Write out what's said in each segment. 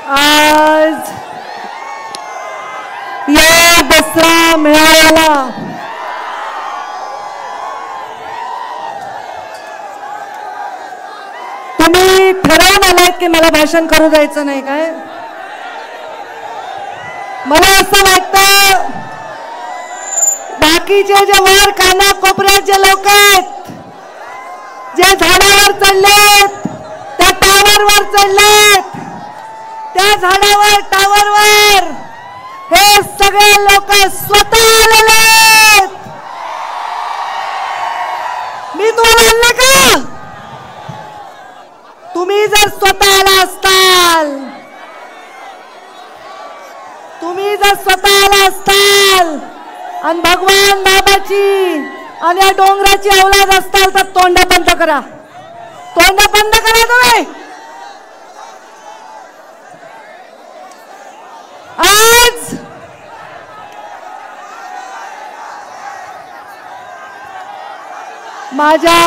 आज या दसरा मेळाव्याला तुम्ही ठरवून आलात की मला भाषण करू द्यायचं नाही काय? मला असं वाटतं बाकीचे जे वर कानाकोपऱ्यात जे लोक आहेत, जे झाडावर चढलेत, त्या टावरवर चढलेत, त्या झाडावर टावरवर हे सगळे लोक स्वतः आलेले आहेत. मी तुम्हाला आणलं का? तुम्ही जर स्वतः आला असताल, तुम्ही जर स्वतः आला असताल आणि भगवान बाबाची आणि या डोंगराची औलाद असताल तर तोंड बंद करा, तोंड बंद करा तुम्ही. आज माझ्या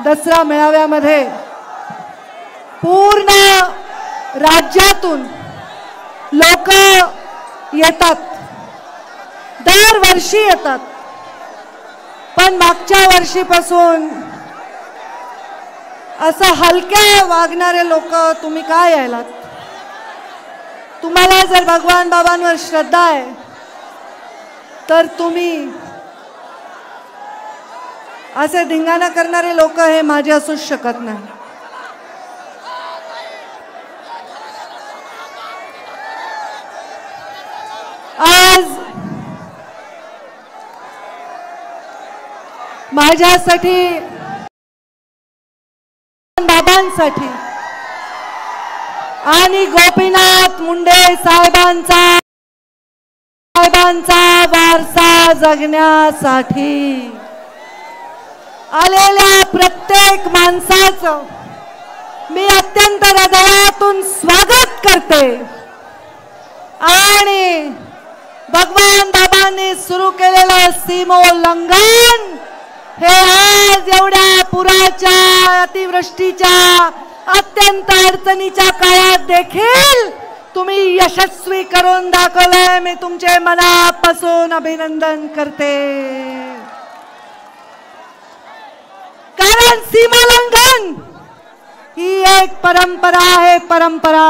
दसरा मेळाव्यामध्ये पूर्ण राज्यातून लोक येतात, दरवर्षी येतात. पण मागच्या वर्षीपासून असं हलक्या वागणारे लोक तुम्ही काय यायलात? तुम्हाला जर भगवान बाबांवर श्रद्धा आहे तर तुम्ही असे धिंगाणा करणारे लोक हे माझे असूच शकत नाही. आज माझ्यासाठी, बाबांसाठी आणि गोपीनाथ मुंडे साहेबांचा वारसा जगण्यासाठी आलेल्या प्रत्येक माणसाचं मी अत्यंत हृदयातून स्वागत करते. आणि भगवान बाबांनी सुरू केलेलं सीमोल्लंघन हे आज एवढ्या पुराच्या, अतिवृष्टीच्या, अत्यंत अडचणीच्या काळात देखील तुम्ही यशस्वी करून दाखवलंय. मी तुमचे मनापासून अभिनंदन करते. कारण सीमोल्लंघन ही एक परंपरा आहे, परंपरा.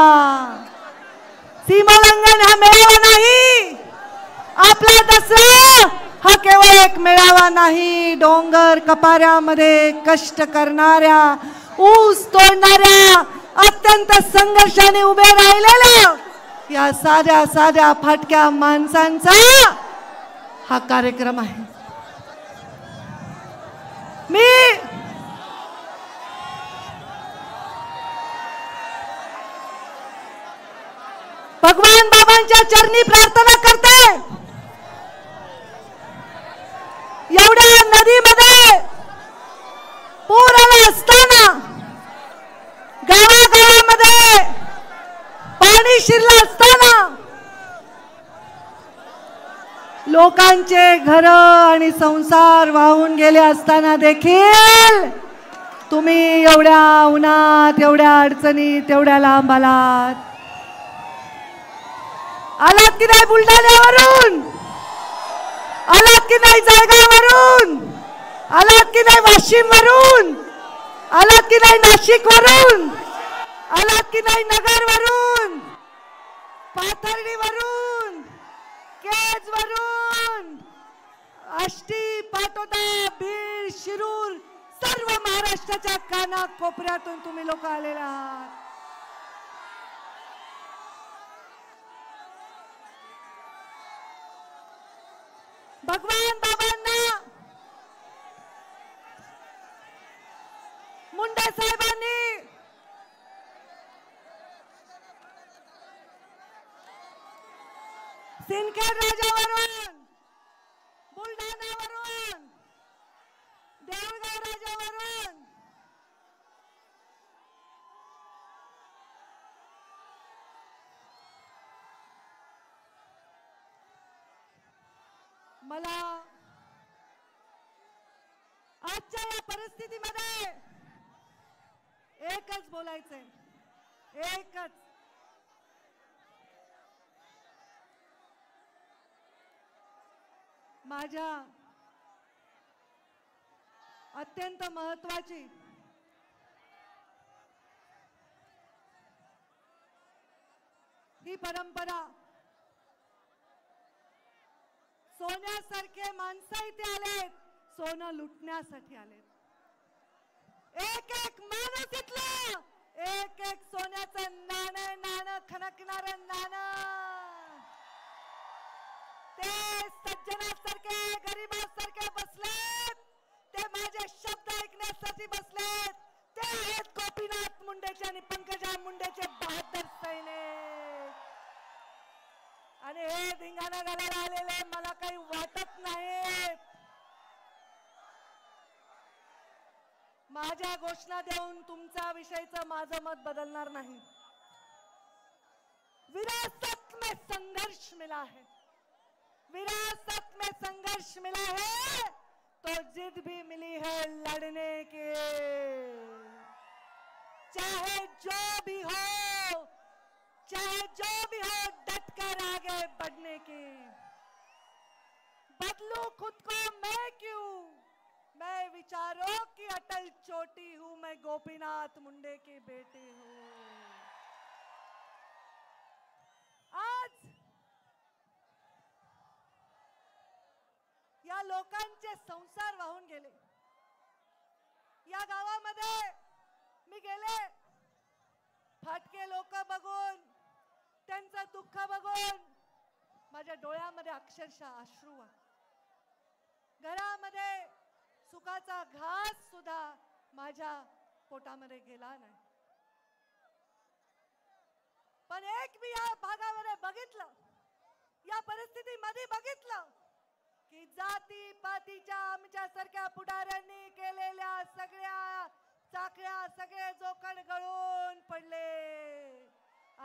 सीमोल्लंघन हा मेळावा नाही. आपला दसरा हा केवळ एक मेळावा नाही. डोंगर कपाऱ्यामध्ये कष्ट करणाऱ्या, ऊस तोडणाऱ्या, अत्यंत संघर्षाने उभे राहिलेल्या या साध्या साध्या फाटक्या माणसांचा हा कार्यक्रम आहे. मी भगवान बाबांच्या चरणी प्रार्थना करते. एवढ्या नदीमध्ये पूर आला असताना, गावागावामध्ये पाणी शिरलं असताना, लोकांचे घर आणि संसार वाहून गेले असताना देखील तुम्ही एवढ्या उन्हात, एवढ्या अडचणीत, एवढ्या लांब आलात. आलात की नाही बुलढाण्यावरून? आलात की नाही जळगाववरून? आलात की नाही वाशिम वरून? आलात की नाही नाशिक वरून? आलात की नाही नगर वरून, पाथर्डी वरून, केज वरून, आष्टी, पाटोदा, बीड, शिरूर, सर्व महाराष्ट्राच्या कानाकोपऱ्यातून तुम्ही लोक आलेले आहात. भगवान बाबांना, मुंडे साहेबांनी सिंदखेड राजावरून, बुलढाण्यावरून, देऊळगाव राजावरून मला आजच्या या परिस्थितीमध्ये एकच बोलायचंय, एकच. माझ्या अत्यंत महत्त्वाची ही परंपरा, सोन्यासारखे माणसं इथे आलेत, सोनं लुटण्यासाठी आलेत. एक एक माणूस इथलं, एक एक सोन्याचं नाणं खणकणारं नाणं. ते सज्जनासारखे गरिबासारखे बसलेत, ते माझे शब्द ऐकण्यासाठी बसलेत. ते आहेत गोपीनाथ मुंडेचे आणि पंकजा मुंडेचे बहादर सैनिक. आणि हे धिंगाणा घालायला आलेले मला काही वाटत नाही. माझ्या घोषणा देऊन तुमच्या विषयीचं माझं मत बदलणार नाही. विरासत में संघर्ष मिला है, विरासत में संघर्ष मिला है तो जिद भी मिली है लड़ने के. चाहे जो भी हो, चाहे जो भी हो, डटकर आगे बढ़ने की. बदलू खुद को मैं क्यों, मैं विचारों की अटल चोटी हूं, मैं गोपीनाथ मुंडे की बेटी हूं. आज या लोकांचे संसार वाहून गेले. या गावामध्ये मी गेले, फाटके लोक बघून, त्यांचं दुःख बघून माझ्या डोळ्यामध्ये अक्षरशः अश्रू आले. घरामध्ये सुखाचा घास सुद्धा माझ्या पोटामध्ये गेला नाही. पण एक मी या भागामध्ये बघितलं, या परिस्थितीमध्ये बघितलं की जाती पातीच्या आमच्यासारख्या पुढाऱ्यांनी केलेल्या सगळ्या चाकऱ्या, सगळे जोखड गळून पडले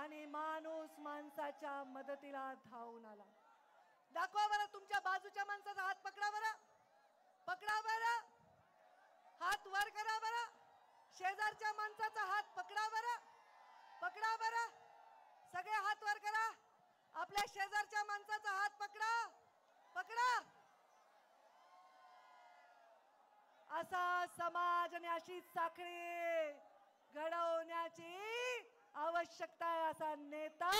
आणि माणूस माणसाच्या मदतीला धावून आला. दाखवा बरं तुमच्या बाजूच्या माणसाचा हात, पकडा बरं, पकडा बरं, हात वर करा बरं. शेजारच्या माणसाचा हात पकडा बरं, पकडा बरं, सगळे हात वर करा. आपल्या शेजारच्या माणसाचा हात पकडा, पकडा. असा समाज आणि अशी साखळी घडवण्याची आवश्यकता आहे. असा नेता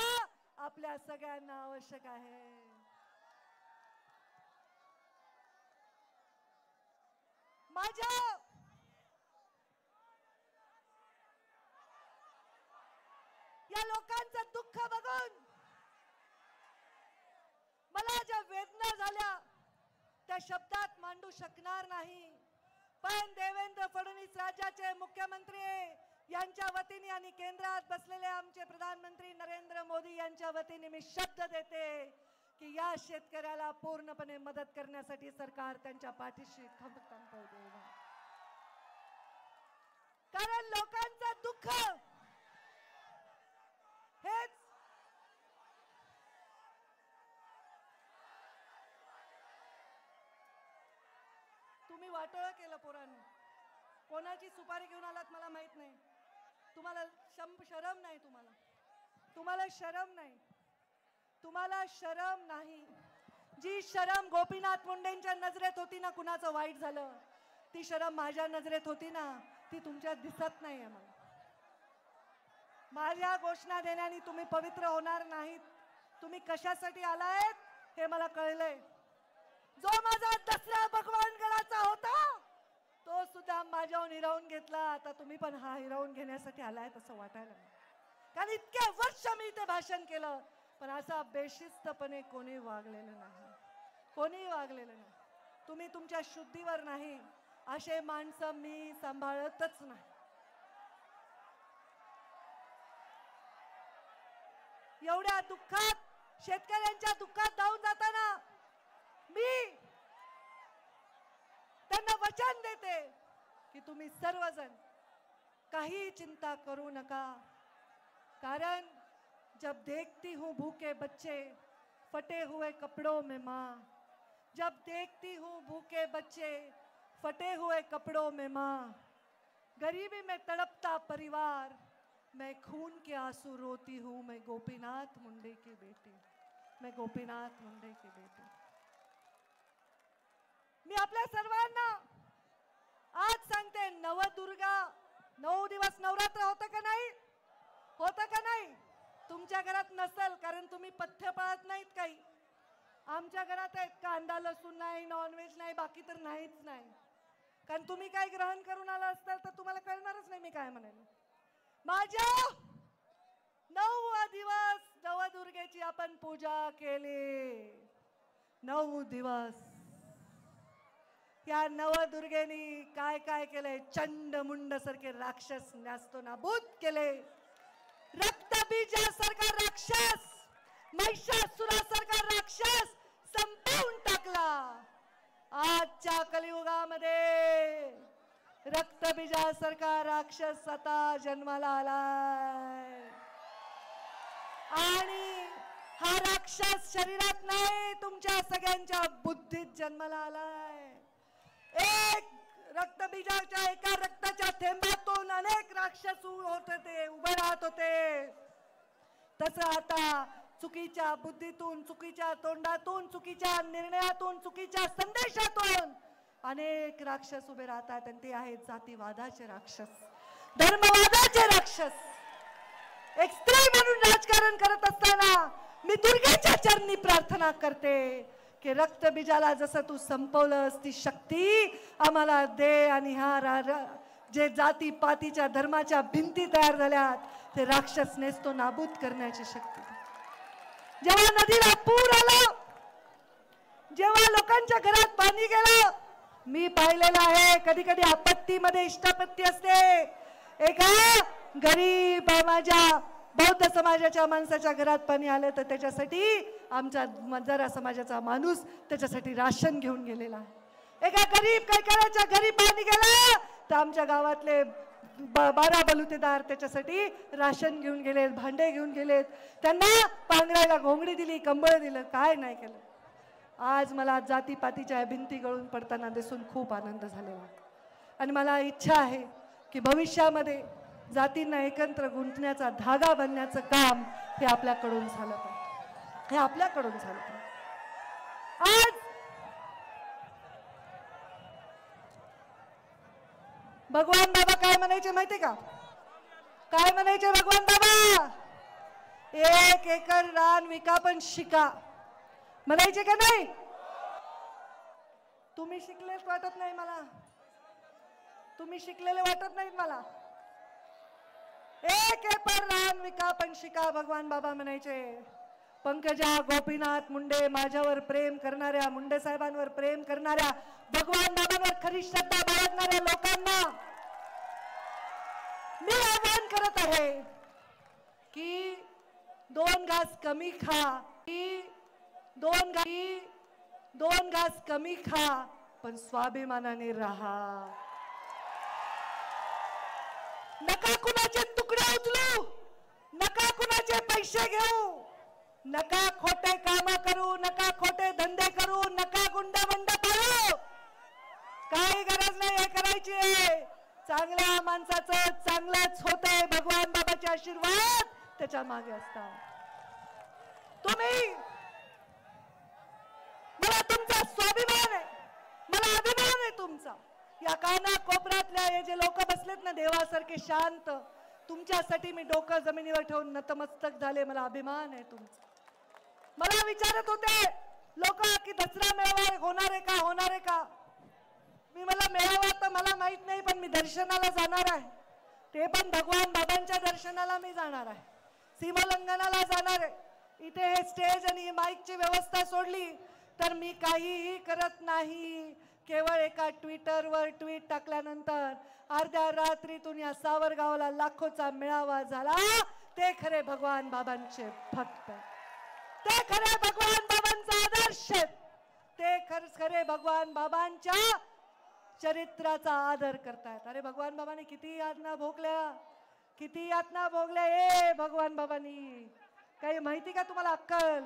आपल्या सगळ्यांना आवश्यक आहे. माझ्या या लोकांचं दुःख बघून मला ज्या वेदना झाल्या त्या शब्दात मांडू शकणार नाही. पण देवेंद्र फडणवीस राज्याचे मुख्यमंत्री यांच्या वतीने आणि केंद्रात बसलेले आमचे प्रधानमंत्री नरेंद्र मोदी यांच्या वतीने मी शब्द देते की या शेतकऱ्याला पूर्णपणे मदत करण्यासाठी सरकार त्यांच्या पाठीशी खंबीरपणे उभे आहे. कारण लोकांचं दुःख हेच तुम्ही वाटोळं केलं पोरांनी. कोणाची सुपारी घेऊन आलात मला माहित नाही. तुम्हाला शरम नाही, तुम्हाला शरम नाही, तुम्हाला शरम नाही. जी शरम गोपीनाथ मुंडेंच्या नजरेत होती ना, कुणाचं वाईट झालं, ती शरम माझ्या नजरेत होती ना, ती तुमच्या दिसत नाही. मला माझ्या घोषणा देण्याने तुम्ही पवित्र होणार नाहीत. तुम्ही कशासाठी आलायत हे मला कळलंय. जो माझा दसरा भगवानगडाचा होता तो सुद्धा माझ्याहून हिरावून घेतला. आता तुम्ही पण हा हिरावून घेण्यासाठी आलायत असं वाटायला नाही. कारण इतके वर्ष मी इथे भाषण केलं पण असा बेशिस्तपणे कोणी वागलेलं नाही, कोणी वागलेलं नाही. तुम्ही तुमच्या शुद्धीवर नाही असे माणसं मी सांभाळतच नाही. एवढ्या दुःखात, शेतकऱ्यांच्या दुःखात धावून जाताना मी त्यांना वचन देते की तुम्ही सर्वजण काही चिंता करू नका. कारण जब देखती हूँ भूखे बच्चे फटे हुए कपड़ों में माँ, जब देखती हूँ भूखे बच्चे फटे हुए कपड़ों में माँ, गरीबी में तड़पता परिवार, मैं खून के आंसू रोती हूँ, मैं गोपीनाथ मुंडे की बेटी, मैं गोपीनाथ मुंडे की बेटी. मी आपल्या सर्वांना आज सांगते, नवदुर्गा 9 दिवस नवरात्र होतं का नाही? होतं का नाही? तुमच्या घरात नसेल कारण तुम्ही पथ्य पाळत नाहीत काही. आमच्या घरात आहे, कांदा लसूण नाही, नॉनव्हेज नाही, बाकी तर नाहीच नाही. कारण तुम्ही काय ग्रहण करून आला असताल तर तुम्हाला कळणारच नाही मी काय म्हणाले. माझ्या 9 दिवस नवदुर्गेची आपण पूजा केली. 9 दिवस या नवदुर्गेनी काय काय केलंय? चंडमुंड सारखे राक्षस न्यास्तो नाबूद केले. रक्तबीजासारखा राक्षस, महिषासुरासारखा राक्षस संपवून टाकला. आजच्या कलियुगामध्ये रक्तबीजासारखा राक्षस आता जन्माला आलाय आणि हा राक्षस शरीरात नाही, तुमच्या सगळ्यांच्या बुद्धीत जन्माला आलाय. एक रक्तबीजाच्या एका रक्ताच्या थेंबातून अनेक राक्षस होत होते, उभे राहत होते. तसं आता चुकीच्या बुद्धीतून, चुकीच्या तोंडातून, चुकीच्या निर्णयातून, चुकीच्या संदेशातून अनेक राक्षस उभे राहतात आणि ते आहेत जातीवादाचे राक्षस, धर्मवादाचे राक्षस. एक स्त्री म्हणून राजकारण करत असताना मी दुर्गेच्या चरणी प्रार्थना करते की रक्तबीजाला जसं तू संपवलंस ती शक्ती आम्हाला दे आणि हा जे जाती पातीच्या धर्माच्या भिंती तयार झाल्यात ते राक्षस नेस्तो नाबूद करण्याची शक्ती. जेव्हा नदीला पूर आला, जेव्हा लोकांच्या घरात पाणी गेलं, मी पाहिलेलं आहे कधी कधी आपत्तीमध्ये इष्टापत्ती असते. एका गरीब माझ्या बौद्ध समाजाच्या माणसाच्या घरात पाणी आलं तर त्याच्यासाठी आमच्या मजारा समाजाचा माणूस त्याच्यासाठी राशन घेऊन गेलेला आहे. एका गरीब कैकाराच्या घरी पाणी गेलं तर आमच्या गावातले 12 बलुतेदार त्याच्यासाठी राशन घेऊन गेलेत, भांडे घेऊन गेलेत, त्यांना पांघरायला घोंगडी दिली, कंबळ दिलं, काय नाही केलं. आज मला जातीपातीच्या भिंती गळून पडताना दिसून खूप आनंद झालेला आणि मला इच्छा आहे की भविष्यामध्ये जातींना एकत्र गुंतण्याचा धागा बनण्याचं काम हे आपल्याकडून झालं पाहिजे, हे आपल्याकडून झालं पाहिजे. आज भगवान बाबा काय म्हणायचे माहिती का? काय म्हणायचे भगवान बाबा? 1 एकर रान विका पण शिका म्हणायचे का नाही? तुम्ही शिकलेच वाटत नाही मला, तुम्ही शिकलेले वाटत नाहीत मला. 1 एकर रान विका पण शिका भगवान बाबा म्हणायचे. पंकजा गोपीनाथ मुंडे, माझ्यावर प्रेम करणाऱ्या, मुंडे साहेबांवर प्रेम करणाऱ्या, भगवान बाबांवर खरी श्रद्धा बाळगणाऱ्या लोकांना मी आवाहन करत आहे की 2 घास कमी खा, की 2 घास कमी खा पण स्वाभिमानाने राहा. नका कुणाचे तुकडे उचलू, नका कुणाचे पैसे घेऊ, नका खोटे काम करू, नका खोटे धंदे करू, नका गुंडबंड करू. काही गरज नाही हे करायची. चांगल्या माणसाचं चांगलंच होतंय, भगवान बाबाचे आशीर्वाद त्याच्या मागे असतात. तुम्ही, मला तुमचा स्वाभिमान आहे, मला अभिमान आहे तुमचा. या काना कोपऱ्यातल्या हे जे लोक बसलेत ना देवासारखे शांत, तुमच्यासाठी मी डोकं जमिनीवर ठेवून नतमस्तक झाले. मला अभिमान आहे तुमचा. मला विचारत होते लोक की दसरा मेळावा होणार आहे का, होणार आहे का? मी मला मेळावा तर मला माहित नाही पण मी दर्शनाला जाणार आहे, ते पण भगवान बाबांच्या दर्शनाला मी जाणार आहे, सीमोल्लंघनाला जाणार आहे. इथे हे स्टेज आणि माईकची व्यवस्था सोडली तर मी काहीही करत नाही. केवळ एका ट्विटरवर ट्वीट टाकल्यानंतर अर्ध्या रात्रीतून या सावरगावला लाखोचा मेळावा झाला. ते खरे भगवान बाबांचे भक्त, ते खरे भगवान बाबांचा आदर्श, ते खरे भगवान बाबांच्या चरित्राचा आदर करतायत. अरे भगवान बाबांनी किती यातना भोगल्या, किती यातना भोगल्या. ए भगवान बाबांनी काही माहिती का तुम्हाला अक्कल?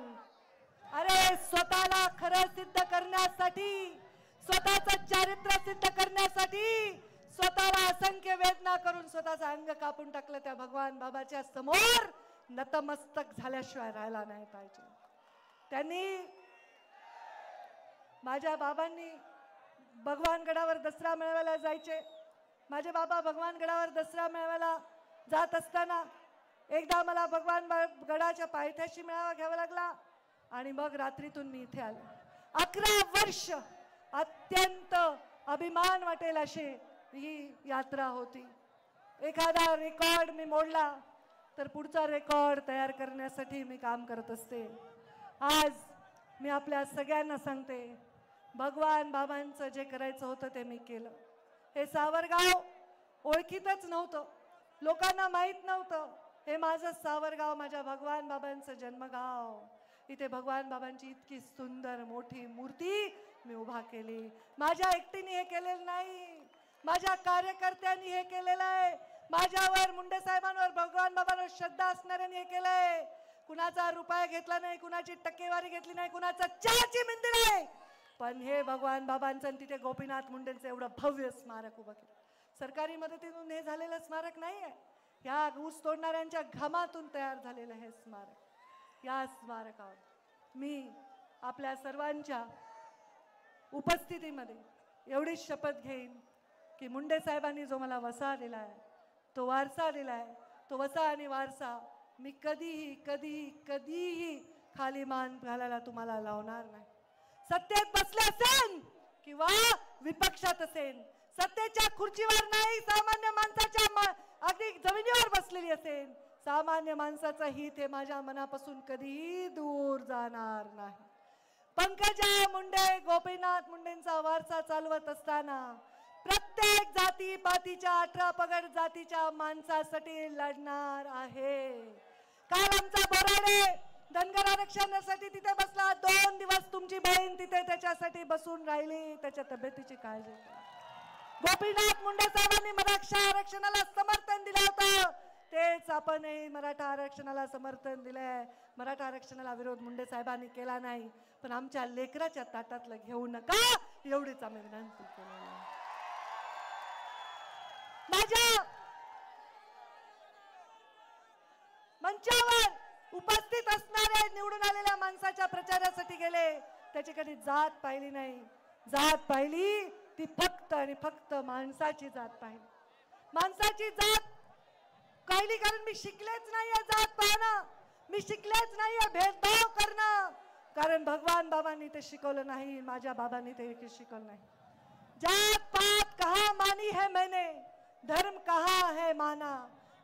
अरे स्वतःला खरं सिद्ध करण्यासाठी, स्वतःचं चारित्र्य सिद्ध करण्यासाठी स्वतःला असंख्य वेदना करून स्वतःचं अंग कापून टाकलं. त्या भगवान बाबाच्या समोर नतमस्तक झाल्याशिवाय राहायला नाही पाहिजे. त्यांनी, माझ्या बाबांनी भगवानगडावर दसरा मेळाव्याला जायचे. माझे बाबा भगवानगडावर दसरा मेळाव्याला जात असताना एकदा मला भगवान गडाच्या पायथ्याशी मेळावा घ्यावा लागला आणि मग रात्रीतून मी इथे आले. 11 वर्ष अत्यंत अभिमान वाटेल अशी ही यात्रा होती. एखादा रेकॉर्ड मी मोडला तर पुढचा रेकॉर्ड तयार करण्यासाठी मी काम करत असते. आज मी आपल्या सगळ्यांना सांगते, भगवान बाबांचं जे करायचं होतं ते मी केलं. हे सावरगाव ओळखीतच नव्हतं, लोकांना माहीत नव्हतं. हे माझं सावरगाव, माझ्या भगवान बाबांचं जन्मगाव. इथे भगवान बाबांची इतकी सुंदर मोठी मूर्ती मी उभा केली. माझ्या एकटीने हे केलेलं नाही, माझ्या कार्यकर्त्यांनी हे केलेलं आहे. माझ्यावर, मुंडे साहेबांवर, भगवान बाबांवर श्रद्धा असणाऱ्यांनी हे केलंय. कुणाचा रुपया घेतला नाही, कुणाची टक्केवारी घेतली नाही, कुणाचा चहाची मिंदी नाही, पण हे भगवान बाबांचं तिथे गोपीनाथ मुंडेंचं एवढं भव्य स्मारक उभं केलं. सरकारी मदतीतून हे झालेलं स्मारक नाही आहे, या ऊस तोडणाऱ्यांच्या घामातून तयार झालेलं हे स्मारक. या स्मारकावर मी आपल्या सर्वांच्या उपस्थितीमध्ये एवढी शपथ घेईन की मुंडे साहेबांनी जो मला वसा दिलाय, तो वारसा दिलाय, तो वसा आणि वारसा मी कधीही कधीही कधीही खाली मान घालायला तुम्हाला लावणार नाही. सत्तेत बसले असेल किंवा विपक्षात असेल, सत्तेच्या खुर्चीवर नाही, सामान्य माणसाच्या अगदी जमिनीवर बसलेली असेल, सामान्य माणसाचा हित हे माझ्या मनापासून कधीही दूर जाणार नाही. पंकजा मुंडे, गोपीनाथ मुंडेंचा वारसा चालवत असताना प्रत्येक जाती पातीच्या 18 पगड जातीच्या माणसासाठी लढणार आहे. काल आमचा बोराडे धनगर आरक्षणासाठी तिथे बसला. 2 दिवस तुमची बहीण तिथे त्याच्यासाठी बसून राहिली, त्याच्या तब्येतीची काळजी. गोपीनाथ मुंडे साहेबांनी मराठा आरक्षणाला समर्थन दिलं होतं, तेच आपणही मराठा आरक्षणाला समर्थन दिलंय. मराठा आरक्षणाला विरोध मुंडे साहेबांनी केला नाही, पण आमच्या लेकराच्या ताटातलं घेऊ नका एवढीच आम्ही विनंती केली. माझ्या मंचावर उपस्थित असणारे निवडून आलेल्या माणसाच्या प्रचारासाठी गेले, त्याची कधी जात पाहिली नाही. जात पाहिली ती फक्त आणि फक्त माणसाची जात पाहिली. माणसाची जात पाहिली कारण मी शिकलेच नाहीये जात पाहणं, मी शिकलेच नाहीये भेदभाव करणं, कारण भगवान बाबांनी ते शिकवलं नाही, माझ्या बाबांनी ते शिकवलं नाही. जात पात कहा मानी है मैंने, धर्म कहा है माना,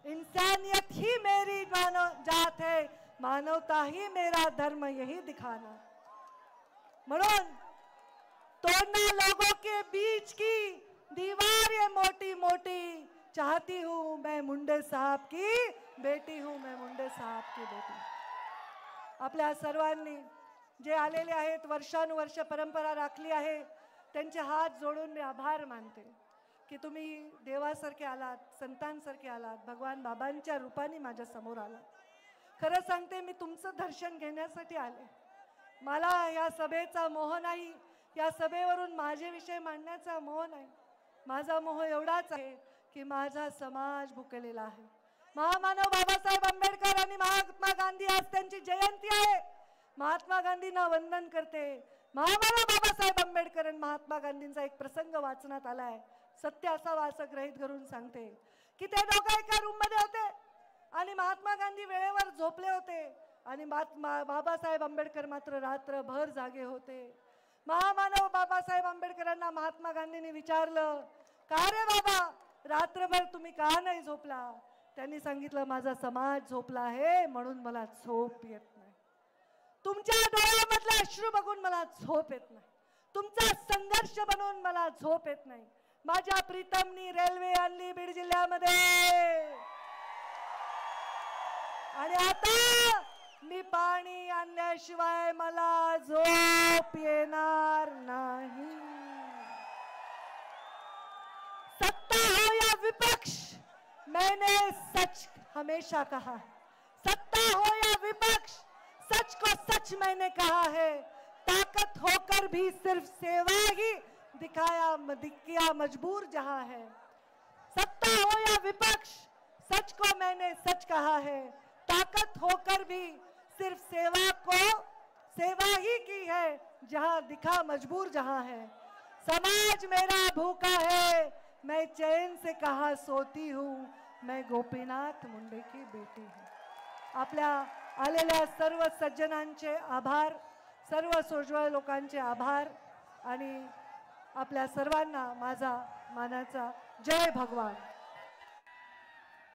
इंसानियत ही मेरी जात है, मानवता ही मेरा धर्म यही दिखाना. म्हणून तोड़ना लोगों के बीच की दीवार ये मोटी मोटी, चाहती हूँ मैं मुंडे साहब की बेटी हूँ, मैं मुंडे साहब की बेटी. आपल्या सर्वांनी जे आलेले आहेत, वर्षानुवर्ष परंपरा राखली आहे, त्यांचे हात जोडून मी आभार मानते की तुम्ही देवासारखे आलात, संतांसारखे आलात, भगवान बाबांच्या रूपाने माझ्या समोर आलात. खरं सांगते, मी तुमचं दर्शन घेण्यासाठी आले. मला या सभेचा मोह नाही, या सभेवरून माझे विषय मांडण्याचा मोह नाही. माझा मोह एवढाच आहे की माझा समाज भुकेलेला आहे. महामानव बाबासाहेब आंबेडकर आणि महात्मा गांधी, आज त्यांची जयंती आहे. महात्मा गांधींना वंदन करते. महामानव बाबासाहेब आंबेडकर आणि महात्मा गांधींचा एक प्रसंग वाचनात आलाय. सत्य असावा असं गृहीत धरून सांगते की ते दोघं एका रूम मध्ये होते आणि महात्मा गांधी वेळेवर झोपले होते आणि बाबासाहेब आंबेडकर मात्र रात्रभर जागे होते. महामानव बाबासाहेब आंबेडकरांना महात्मा गांधींनी विचारलं, का रे बाबा रात्रभर तुम्ही का नाही झोपला? त्यांनी सांगितलं, माझा समाज झोपला आहे म्हणून मला झोप येत नाही. तुमच्या डोळ्यामधले अश्रू बघून मला झोप येत नाही, तुमचा संघर्ष बनवून मला झोप येत नाही. माझ्या प्रीतमनी रेल्वे आणली बीड जिल्ह्यामध्ये आणि आता मी पाणी आणल्याशिवाय मला झोप येणार नाही. सत्ता हो या विपक्ष, मैंने सच हमेशा कहा. सत्ता हो या विपक्ष, सच को सच मैंने कहा है. ताकत होकर भी सिर्फ सेवा ही दिखाया मजबूर जहां है. सत्ता हो या विपक्ष, सच को मैंने सच कहा है. ताकत होकर भी सिर्फ सेवा ही की है, जहां दिखा मजबूर जहां है. समाज मेरा भूखा है, मैं चैन से कहा सोती हूँ, मैं गोपीनाथ मुंडे की बेटी हूँ. आपल्या आलेल्या सर्व सज्जनांचे आभार, सर्व सोज्वळ लोकांचे आभार आणि आपल्या सर्वांना माझा मानाचा जय भगवान.